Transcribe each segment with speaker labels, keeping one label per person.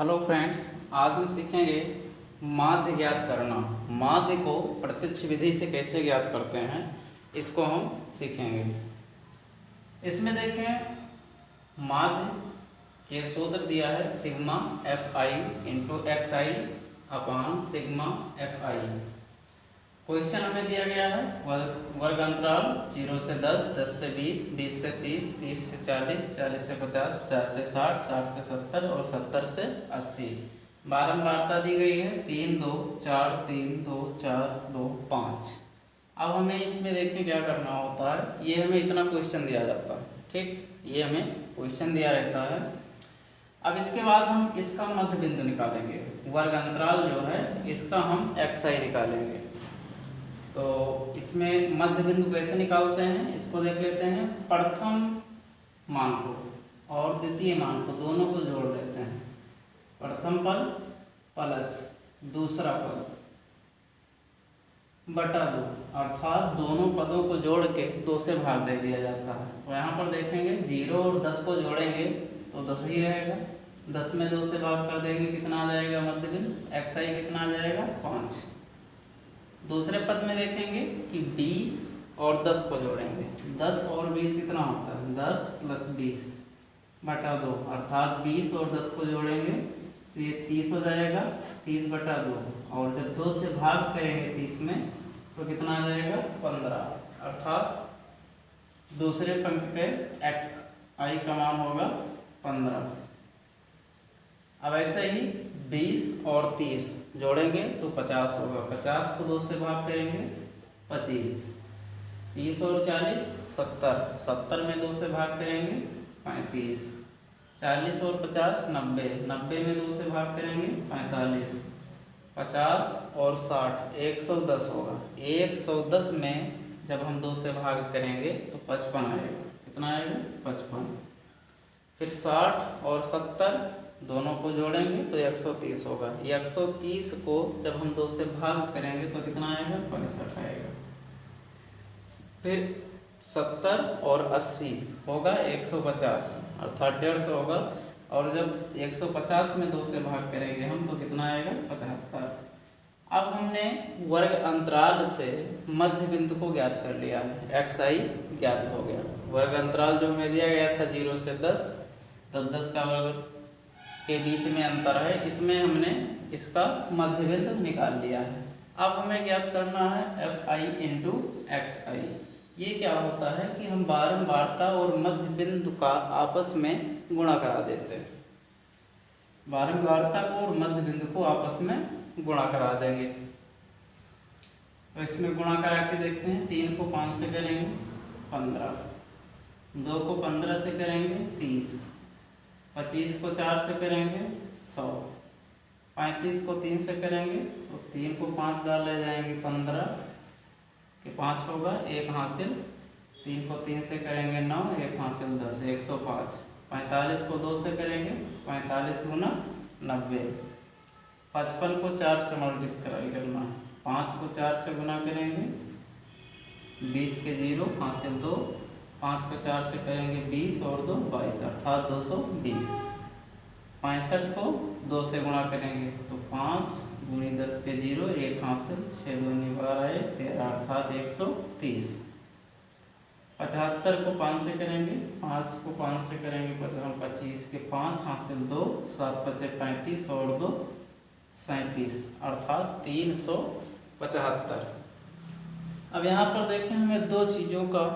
Speaker 1: Hello friends, आज हम सीखेंगे माध्य ज्ञात करना। माध्य को प्रत्यक्ष विधि से कैसे ज्ञात करते हैं, इसको हम सीखेंगे। इसमें देखें, माध्य के सूत्र दिया है sigma F I into x I upon sigma F I. Question हमें दिया गया है वर्ग अंतराल 0 से 10, 10 से 20, 20 से 30, 30 से 40, 40 से 50, 50 से 60, 60 से 70 और 70 से 80। बारंबारता दी गई है 3 2 4 3 2 4 2 5। अब हमें इसमें देखिए क्या करना होता है। ये हमें इतना क्वेश्चन दिया जाता है, ठीक, ये हमें क्वेश्चन दिया रहता है। अब इसके बाद हम इसका मध्य बिंदु निकालेंगे। वर्ग अंतराल जो है इसका हम एक्स आई निकालेंगे। तो इसमें मध्य बिंदु कैसे निकालते हैं, इसको देख लेते हैं। प्रथम मान को और द्वितीय मान को दोनों को जोड़ लेते हैं। प्रथम पद प्लस दूसरा पद बटा 2, अर्थात दोनों पदों को जोड़ के 2 से भाग दे दिया जाता है। तो यहाँ पर देखेंगे 0 और 10 को जोड़ेंगे तो 10 ही रहेगा। 10 में 2 से भाग कर देंगे, कितना आ जाएगा मध्य बिंदु एक्स आई, कितना आ जाएगा 5। दूसरे पद में देखेंगे कि 20 और 10 को जोड़ेंगे। 10 और 20 कितना होता है, 10 प्लस 20 बटा 2, अर्थात 20 और 10 को जोड़ेंगे तो ये 30 हो जाएगा। 30 बटा 2, और जब 2 से भाग करेंगे 30 में तो कितना आ जाएगा 15, अर्थात दूसरे पंक्ति के एक्स आई का मान होगा 15। अब ऐसे ही 20 और 30 जोड़ेंगे तो 50 होगा। 50 को 2 से भाग करेंगे 25। 30 और 40 70, 70 में 2 से भाग करेंगे 35। 40 और 50 90, 90 में 2 से भाग करेंगे 45। 50 और 60 110 होगा। 110 में जब हम 2 से भाग करेंगे तो 55 आएगा। कितना आएगा 55। फिर 60 और 70 दोनों को जोड़ेंगे तो 130 होगा। 130 को जब हम 2 से भाग करेंगे तो कितना आएगा 65 आएगा। फिर 70 और 80 होगा 150, अर्थात 150 होगा। और जब 150 में 2 से भाग करेंगे हम तो कितना आएगा 75। अब हमने वर्ग अंतराल से मध्य बिंदु को ज्ञात कर लिया है, एक्स आई ज्ञात हो गया। वर्ग अंतराल जो हमें दिया गया था 0 से 10, तब 10 का वर्ग के बीच में अंतर है, इसमें हमने इसका मध्य बिंदु निकाल लिया है। अब हमें ज्ञात करना है एफ आई इंटू एक्स आई। ये क्या होता है कि हम बारंबारता और मध्य बिंदु का आपस में गुणा करा देते हैं। बारंबारता को और मध्य बिंदु को आपस में गुणा करा देंगे। तो इसमें गुणा करा के देखते हैं। 3 को 5 से करेंगे 15, 2 को 15 से करेंगे 30, 25 को 4 से करेंगे 100, 35 को 3 से करेंगे तो 3 को 5 बार ले जाएंगे 15 के 5 होगा, 1 हासिल। 3 को 3 से करेंगे 9, 1 हासिल 10, 105। 45 को 2 से करेंगे 45 दूना 90। 55 को 4 से मल्टीप्लाई करना है, 5 को 4 से गुना करेंगे 20 के 0 हासिल 2। 5 को 4 से करेंगे 20 और 2 22, अर्थात 220। 65 को 2 से गुणा करेंगे तो 5 गुणी 10 के 0, 1 हासिल, 6 दूनी 12 13, अर्थात 130। 75 को 5 से करेंगे, 5 को 5 से करेंगे 25 के 5 हासिल 2, 7 5 35 और 2 37, अर्थात 375। अब यहाँ पर देखें, हमें 2 चीज़ों का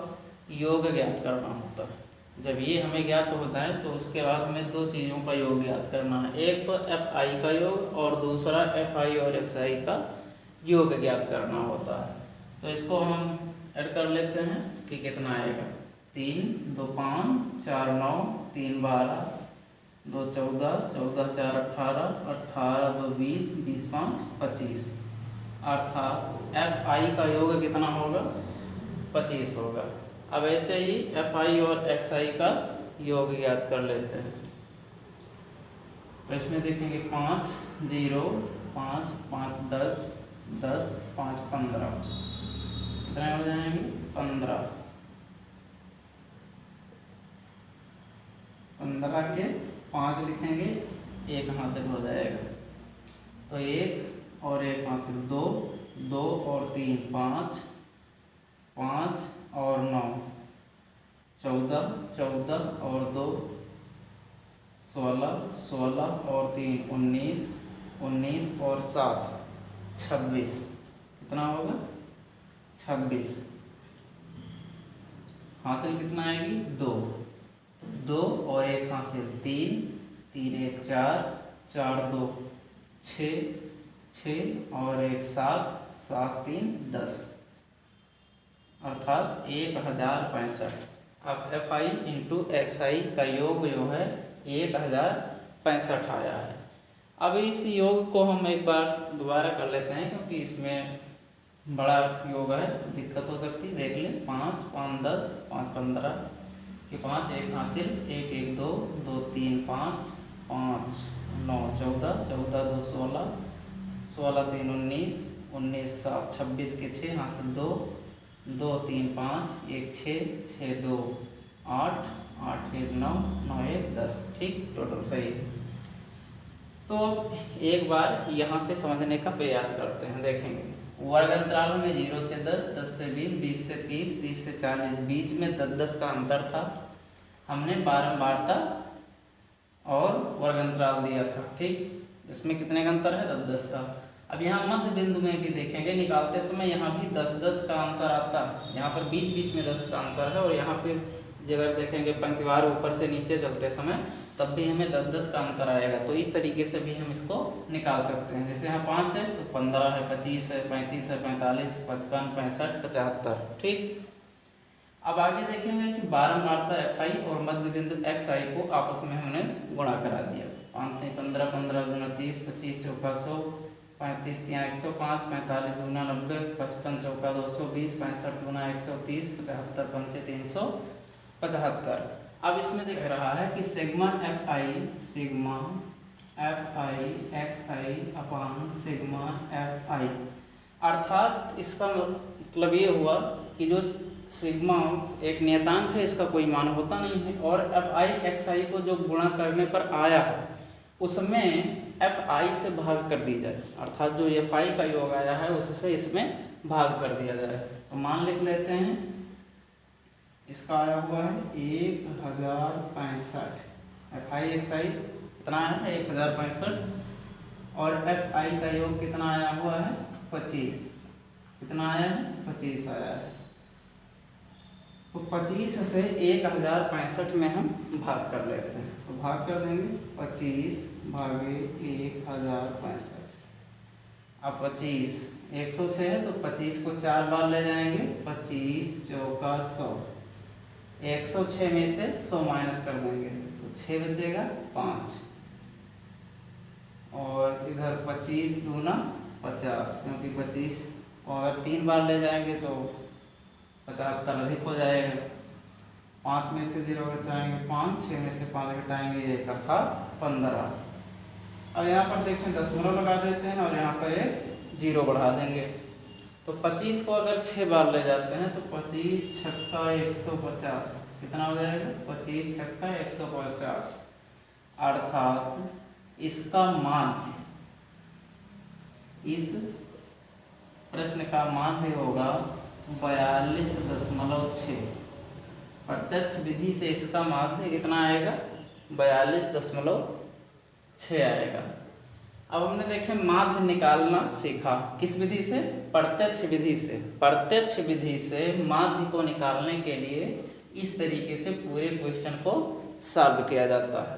Speaker 1: योग ज्ञात करना होता है। जब ये हमें ज्ञात हो जाए तो उसके बाद हमें 2 चीज़ों का योग ज्ञात करना है। एक तो एफ आई का योग और दूसरा एफ आई और एक्स आई का योग ज्ञात करना होता है। तो इसको हम ऐड कर लेते हैं कि कितना आएगा। 3 2 5 4 9 3 12 2 14, 14 4 18, 18 2 20, 20 5 25, अर्थात एफ आई का योग कितना होगा 25 होगा। अब ऐसे ही एफ आई और एक्स आई का योग ज्ञात कर लेते हैं। तो इसमें देखेंगे 5 0 5 5 10 10 5 15, कितने हो जाएंगे 15। 15 के 5 लिखेंगे एक हासिल हो जाएगा। तो 1 और 1 हासिल 2, 2 और 3 5, 5 और 9 14, 14 और 2 16, 16 और 3 19, 19 और 7 26। कितना होगा? 26। हासिल कितना आएगी? 2, 2 और 1 हासिल 3, 3 1 4, 4 2 6, 6 और 1 7, 7 3 10, अर्थात 1065। अब FI इंटू XI का योग जो है 1065 आया है। अब इस योग को हम एक बार दोबारा कर लेते हैं, क्योंकि इसमें बड़ा योग है तो दिक्कत हो सकती है। देख लें, 5 5 10, 5 15 के 5, 1 हासिल 1 1 2, 2 3 5, 5 9 14, 14 2 16, 16 3 19, 19 7 26 के 6 हासिल 2, 2 3 5, 1 6, 6 2 8, 8 1 9, 9 1 10। ठीक, टोटल सही है। तो एक बार यहाँ से समझने का प्रयास करते हैं। देखेंगे वर्ग अंतराल में 0 से 10, 10 से 20, 20 से 30, 30 से 40, बीच में 10 10 का अंतर था। हमने बारंबारता और वर्ग अंतराल दिया था। ठीक, इसमें कितने का अंतर है? 10 10 का। अब यहाँ मध्य बिंदु में भी देखेंगे, निकालते समय यहाँ भी 10 10 का अंतर आता है। यहाँ पर बीच बीच में 10 का अंतर है, और यहाँ पे जगह देखेंगे पंक्तिवार ऊपर से नीचे चलते समय, तब भी हमें 10 10 का अंतर आएगा। तो इस तरीके से भी हम इसको निकाल सकते हैं। जैसे यहाँ 5 है तो 15 है, 25 है, 35 है, 45, 55, 65, 75। ठीक, अब आगे देखेंगे कि बारंबारता FI और मध्य बिंदु XI को आपस में हमने गुणा करा दिया। 5 3 15, 15 दूना 30, 25 चौका 100, 35 3 105, 45 दूना 90, 55 चौका 220, 65 दूना 130, 75 पंचे 375। अब इसमें दिख रहा है कि सिग्मा FI XI अपान सिग्मा FI, अर्थात इसका मतलब ये हुआ कि जो सिग्मा एक नियतांक है, इसका कोई मान होता नहीं है, और FI XI को जो गुणा करने पर आया उसमें FI से भाग कर दी जाए, अर्थात जो FI का योग आया है उससे इसमें भाग कर दिया जाए। तो मान लिख लेते हैं, इसका आया हुआ है 1065। FI XI कितना है? 1065, और FI का योग कितना आया हुआ है? 25। कितना आया है? 25 आया है। तो 25 से 1065 में हम भाग कर लेते हैं। तो भाग कर देंगे 25 भागे 1065। अब 25 106 है, तो 25 को 4 बार ले जाएंगे, 25 चौका 100। 106 में से 100 माइनस कर देंगे तो 6 बचेगा 5, और इधर 25 दूना 50, क्योंकि 25 और 3 बार ले जाएंगे तो 75 अधिक हो जाएगा। 5 में से 0 बचाएंगे 5, 6 में से 5 घटाएंगे 1, अर्थात 15। अब यहाँ पर देखें दशमलव लगा देते हैं, और यहाँ पर एक 0 बढ़ा देंगे। तो 25 को अगर 6 बार ले जाते हैं तो 25 छक्का 150, कितना हो जाएगा? 25 छक्का 150, अर्थात इसका माध्य, इस प्रश्न का माध्य होगा 42.6। प्रत्यक्ष विधि से इसका माध्य कितना आएगा? 42.6 आएगा। अब हमने देखे माध्य निकालना सीखा, किस विधि से? प्रत्यक्ष विधि से। प्रत्यक्ष विधि से माध्य को निकालने के लिए इस तरीके से पूरे क्वेश्चन को सॉल्व किया जाता है,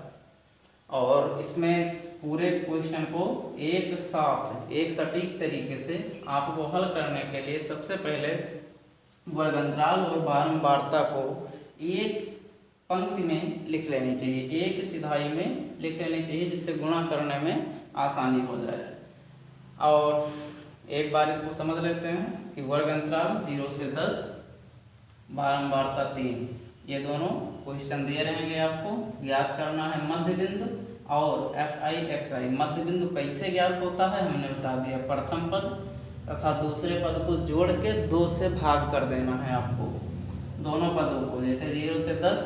Speaker 1: और इसमें पूरे क्वेश्चन को एक साथ एक सटीक तरीके से आपको हल करने के लिए सबसे पहले वर्ग अंतराल और बारंबारता को एक पंक्ति में लिख लेनी चाहिए, एक सिधाई में लिख लेनी चाहिए, जिससे गुणा करने में आसानी हो जाए। और एक बार इसको समझ लेते हैं कि वर्ग अंतराल 0 से 10, बारंबारता 3, ये दोनों क्वेश्चन दिए रहेंगे। आपको ज्ञात करना है मध्य बिंदु और FI XI। मध्य बिंदु कैसे ज्ञात होता है हमने बता दिया, प्रथम पद तथा दूसरे पद को जोड़ के 2 से भाग कर देना है आपको, दोनों पदों को। जैसे 0 से 10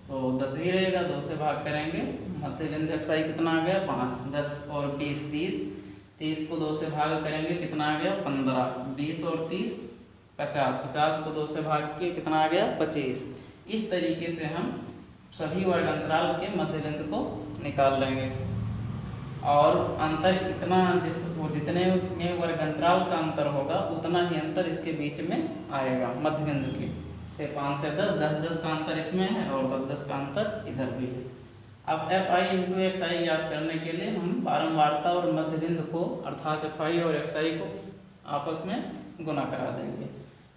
Speaker 1: तो 10 ही रहेगा, 2 से भाग करेंगे, मध्य बिंदु xi कितना आ गया 5, 10 और 20 30, 30 को 2 से भाग करेंगे कितना आ गया 15, 20 और 30 50, 50 को 2 से भाग के कितना आ गया 25। इस तरीके से हम सभी वर्ग अंतराल के मध्य बिंदु को निकाल लेंगे और अंतर इतना जितने में वर्ग अंतराल का अंतर होगा उतना ही अंतर इसके बीच में आएगा मध्य बिंदु के, से 5 से 10, 10 का अंतर इसमें है और 10 का अंतर इधर भी है। अब fi इंटू xi याद करने के लिए हम बारंबारता और मध्य बिंदु को अर्थात fi और xi को आपस में गुना करा देंगे।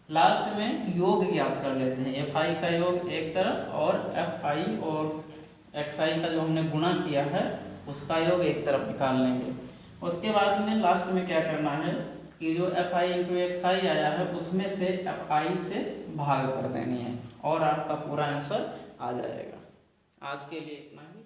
Speaker 1: लास्ट में योग ज्ञात कर लेते हैं, fi का योग एक तरफ और fi और xi का जो हमने गुणा किया है उसका योग एक तरफ निकाल लेंगे। उसके बाद में लास्ट में क्या करना है कि जो fi इंटू xi आया है उसमें से fi से भाग कर देनी है और आपका पूरा आंसर आ जाएगा। आज के लिए इतना ही।